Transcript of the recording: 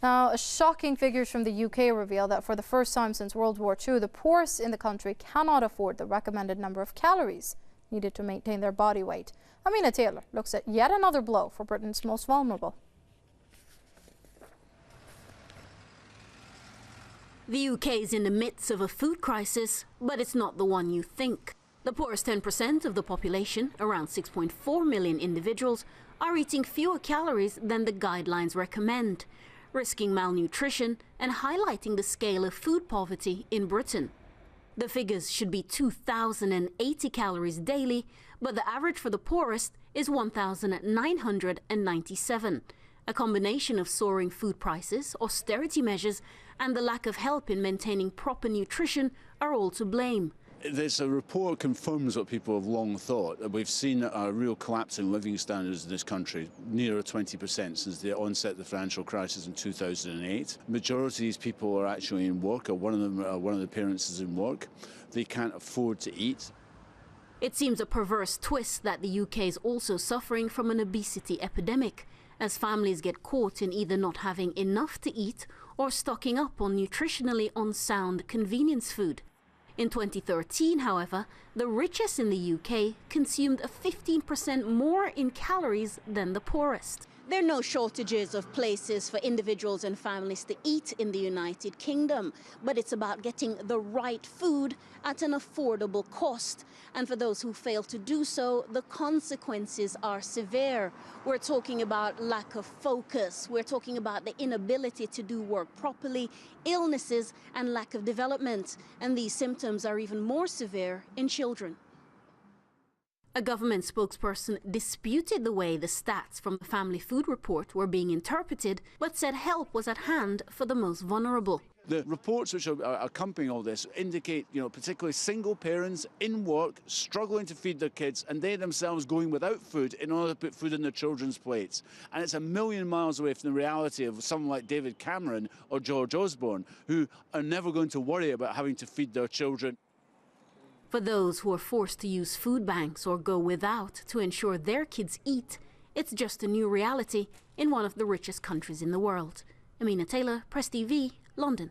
Now, shocking figures from the UK reveal that for the first time since World War II, the poorest in the country cannot afford the recommended number of calories needed to maintain their body weight. Amina Taylor looks at yet another blow for Britain's most vulnerable. The UK is in the midst of a food crisis, but it's not the one you think. The poorest 10% of the population, around 6.4 million individuals, are eating fewer calories than the guidelines recommend, risking malnutrition and highlighting the scale of food poverty in Britain. The figures should be 2,080 calories daily, but the average for the poorest is 1,997. A combination of soaring food prices, austerity measures, and the lack of help in maintaining proper nutrition are all to blame. This report confirms what people have long thought. We've seen a real collapse in living standards in this country, nearer 20% since the onset of the financial crisis in 2008. The majority of these people are actually in work, or one of the parents is in work. They can't afford to eat. It seems a perverse twist that the UK is also suffering from an obesity epidemic, as families get caught in either not having enough to eat or stocking up on nutritionally unsound convenience food. In 2013, however, the richest in the UK consumed 15% more in calories than the poorest. There are no shortages of places for individuals and families to eat in the United Kingdom, but it's about getting the right food at an affordable cost. And for those who fail to do so, the consequences are severe. We're talking about lack of focus. We're talking about the inability to do work properly, illnesses and lack of development. And these symptoms are even more severe in children. A government spokesperson disputed the way the stats from the Family Food Report were being interpreted, but said help was at hand for the most vulnerable. The reports which are accompanying all this indicate, particularly single parents in work, struggling to feed their kids, and they themselves going without food in order to put food in their children's plates. And it's a million miles away from the reality of someone like David Cameron or George Osborne, who are never going to worry about having to feed their children. For those who are forced to use food banks or go without to ensure their kids eat, it's just a new reality in one of the richest countries in the world. Amina Taylor, Press TV, London.